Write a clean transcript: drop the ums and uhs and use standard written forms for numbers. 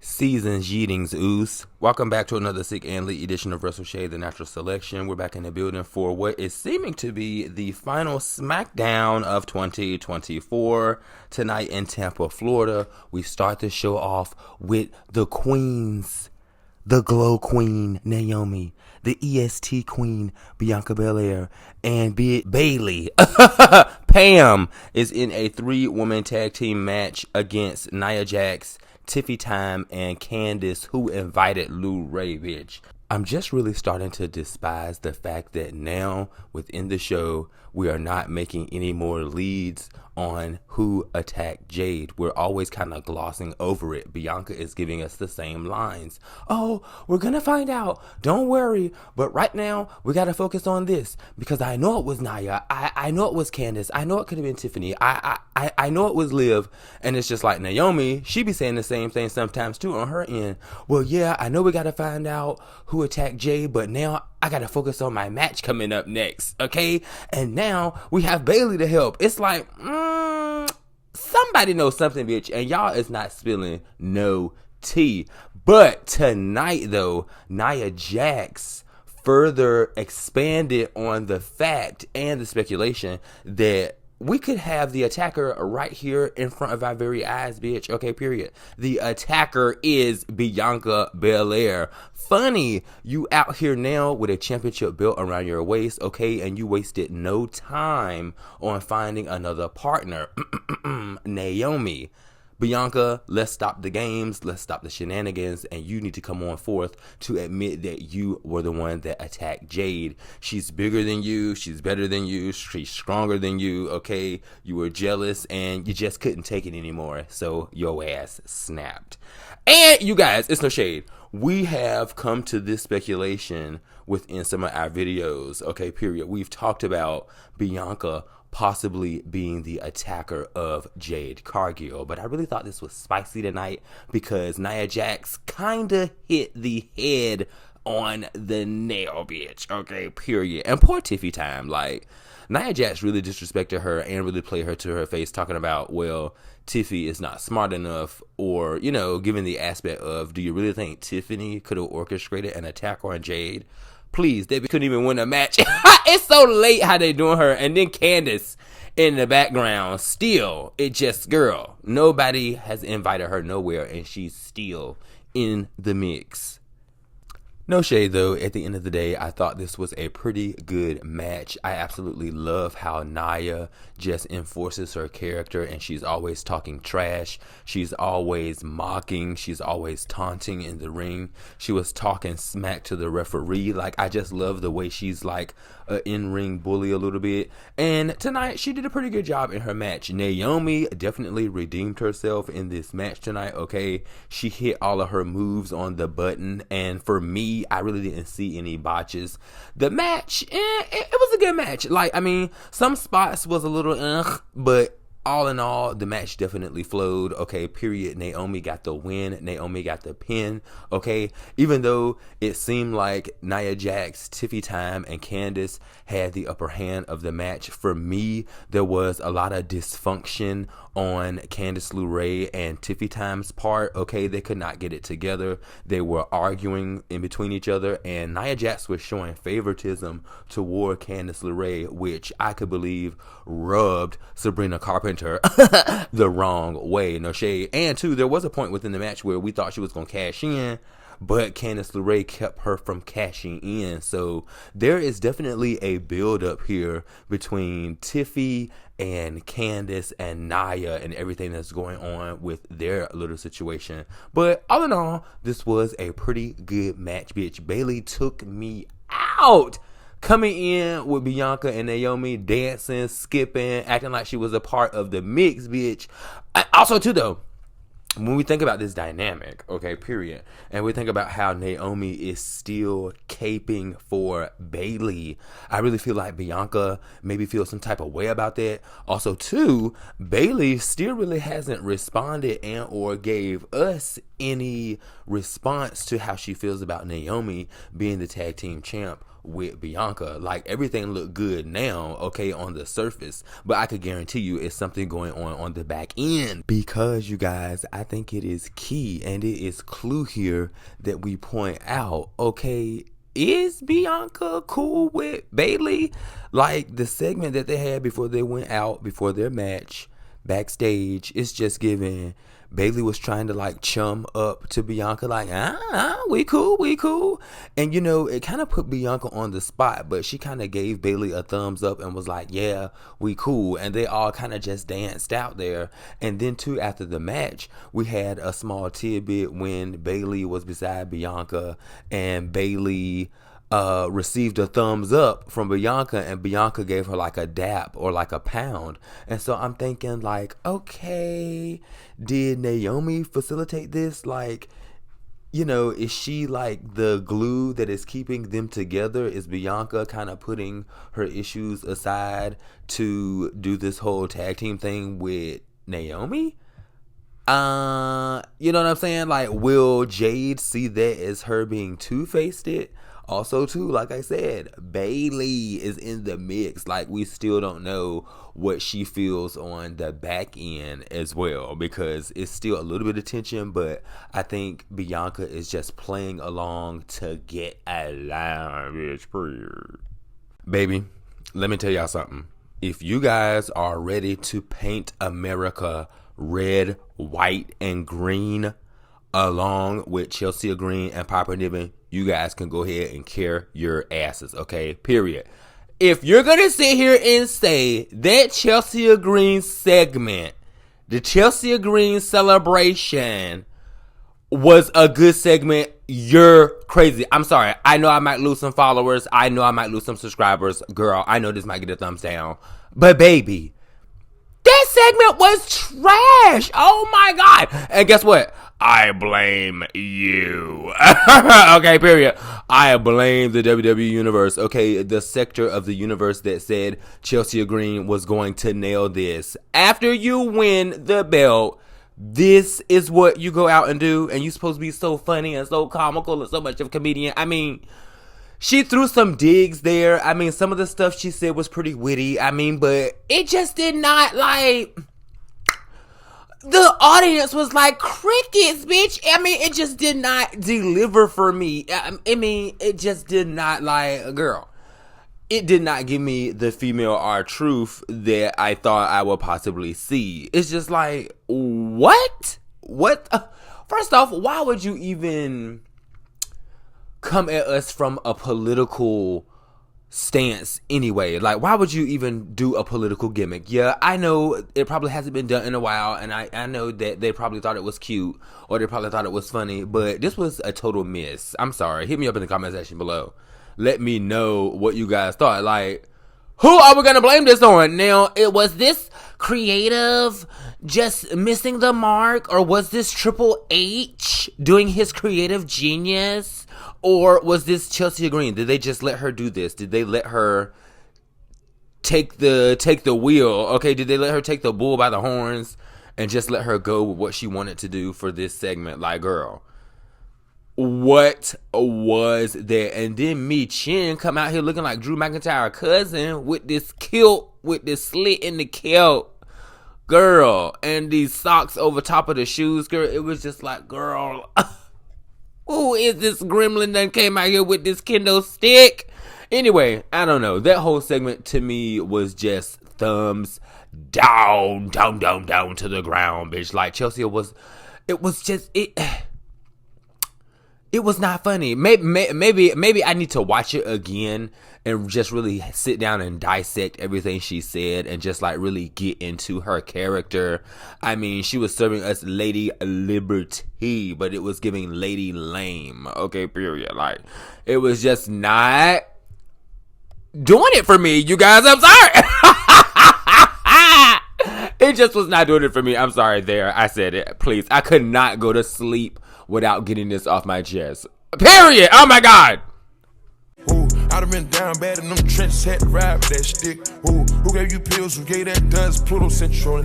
Seasons, yeetings, ooze. Welcome back to another sick and late edition of WrestleShade, the Natural Selection. We're back in the building for what is seeming to be the final SmackDown of 2024. Tonight in Tampa, Florida, we start the show off with the queens. The Glow Queen, Naomi. The EST Queen, Bianca Belair. And Bayley, Pam, is in a 3-woman tag team match against Nia Jax, Tiffy Time, and Candice, who invited Lou Ray, bitch. I'm just really starting to despise the fact that now within the show, we are not making any more leads on who attacked Jade. We're always kind of glossing over it. Bianca is giving us the same lines. Oh, we're going to find out. Don't worry. But right now, we got to focus on this because I know it was Nia. I know it was Candice. I know it could have been Tiffany. I know it was Liv. And it's just like Naomi, she be saying the same thing sometimes too on her end. Well, yeah, I know we got to find out who attacked Jade, but now I got to focus on my match coming up next, okay? And now we have Bayley to help. It's like, somebody knows something, bitch, and y'all is not spilling no tea. But tonight, though, Nia Jax further expanded on the fact and the speculation that we could have the attacker right here in front of our very eyes, bitch. Okay, period. The attacker is Bianca Belair. Funny, you out here now with a championship belt around your waist, okay, and you wasted no time on finding another partner. Naomi. Bianca, let's stop the games, let's stop the shenanigans, and you need to come on forth to admit that you were the one that attacked Jade. She's bigger than you, she's better than you, she's stronger than you, okay? You were jealous and you just couldn't take it anymore, so your ass snapped. And you guys, it's no shade. We have come to this speculation within some of our videos, okay, period. We've talked about Bianca possibly being the attacker of Jade Cargill. But I really thought this was spicy tonight because Nia Jax kind of hit the head on the nail, bitch. Okay, period. And poor Tiffy Time. Like, Nia Jax really disrespected her and really played her to her face, talking about, well, Tiffy is not smart enough, or, you know, given the aspect of, do you really think Tiffany could have orchestrated an attack on Jade? Please, they couldn't even win a match. It's so late how they doing her. And then Candice in the background. Still, it just, girl, nobody has invited her nowhere, and she's still in the mix. No shade, though. At the end of the day, I thought this was a pretty good match. I absolutely love how Nia just enforces her character, and she's always talking trash. She's always mocking. She's always taunting in the ring. She was talking smack to the referee. Like, I just love the way she's like an in-ring bully a little bit. And tonight, she did a pretty good job in her match. Naomi definitely redeemed herself in this match tonight, okay? She hit all of her moves on the button, and for me, I really didn't see any botches. The match, it was a good match. Like, I mean, some spots was a little but all in all, the match definitely flowed, okay, period. Naomi got the win. Naomi got the pin, okay? Even though it seemed like Nia Jax, Tiffy Time, and Candice had the upper hand of the match, for me, there was a lot of dysfunction on Candice LeRae and Tiffy Time's part, okay? They could not get it together. They were arguing in between each other, and Nia Jax was showing favoritism toward Candice LeRae, which I could believe rubbed Sabrina Carpenter the wrong way. No shade. And two, there was a point within the match where we thought she was going to cash in, but Candice LeRae kept her from cashing in. So there is definitely a build up here between Tiffy and Candice and Nia and everything that's going on with their little situation. But all in all, this was a pretty good match, bitch. Bayley took me out. Coming in with Bianca and Naomi dancing, skipping, acting like she was a part of the mix, bitch. Also, too, though, when we think about this dynamic, okay, period, and we think about how Naomi is still caping for Bayley, I really feel like Bianca maybe feels some type of way about that. Also, too, Bayley still really hasn't responded and or gave us any response to how she feels about Naomi being the tag team champ with Bianca. Like, everything looked good now, okay, on the surface, but I could guarantee you it's something going on the back end, because you guys, I think it is key and it is clue here that we point out, okay, is Bianca cool with Bayley? Like, the segment that they had before they went out, before their match, backstage, it's just giving Bayley was trying to like chum up to Bianca, like, we cool. And, you know, it kind of put Bianca on the spot, but she kind of gave Bayley a thumbs up and was like, yeah, we cool. And they all kind of just danced out there. And then, too, after the match, we had a small tidbit when Bayley was beside Bianca and Bayley received a thumbs up from Bianca, and Bianca gave her like a dap or like a pound. And so I'm thinking, like, okay, did Naomi facilitate this? Like, you know, is she like the glue that is keeping them together? Is Bianca kind of putting her issues aside to do this whole tag team thing with Naomi? You know what I'm saying? Like, will Jade see that as her being two-faced it? Also, too, like I said, Bayley is in the mix. Like, we still don't know what she feels on the back end as well, because it's still a little bit of tension, but I think Bianca is just playing along to get along. It's pretty. Baby, let me tell y'all something. If you guys are ready to paint America red, white, and green, along with Chelsea Green and Piper Niven, you guys can go ahead and carry your asses, okay? Period. If you're going to sit here and say that Chelsea Green segment, the Chelsea Green celebration, was a good segment, you're crazy. I'm sorry. I know I might lose some followers. I know I might lose some subscribers. Girl, I know this might get a thumbs down. But baby, that segment was trash. Oh my God. And guess what? I blame you. Okay, period. I blame the WWE Universe. Okay, the sector of the universe that said Chelsea Green was going to nail this. After you win the belt, this is what you go out and do, and you're supposed to be so funny and so comical and so much of a comedian. I mean, she threw some digs there. I mean, some of the stuff she said was pretty witty. I mean, but it just did not, like, the audience was like crickets, bitch. I mean, it just did not deliver for me. I mean, it just did not, like, girl. It did not give me the female R-Truth that I thought I would possibly see. It's just like, what? What? First off, why would you even come at us from a political stance anyway? Like, why would you even do a political gimmick? Yeah, I know it probably hasn't been done in a while, and I know that they probably thought it was cute, or they probably thought it was funny, but this was a total miss. I'm sorry. Hit me up in the comment section below. Let me know what you guys thought. Like, who are we gonna blame this on? Now, was this creative just missing the mark, or was this Triple H doing his creative genius? Or was this Chelsea Green? Did they just let her do this? Did they let her take the wheel? Okay, did they let her take the bull by the horns and just let her go with what she wanted to do for this segment? Like, girl, what was that? And then Mi Chin come out here looking like Drew McIntyre's cousin with this kilt, with this slit in the kilt, girl, and these socks over top of the shoes, girl. It was just like, girl, who is this gremlin that came out here with this kendo stick? Anyway, I don't know. That whole segment to me was just thumbs down to the ground, bitch. Like, Chelsea was, it was just, it was not funny. Maybe I need to watch it again and just really sit down and dissect everything she said and just like really get into her character. I mean, she was serving us Lady Liberty, but it was giving Lady Lame. Okay, period. Like, it was just not doing it for me, you guys. I'm sorry. It just was not doing it for me. I'm sorry. There, I said it. Please, I could not go to sleep without getting this off my chest. Period. Oh my God. Ooh, I'd have been down bad in them trenches, had to ride with that stick. Ooh, who gave you pills? Who gave that dust? Pluto Central.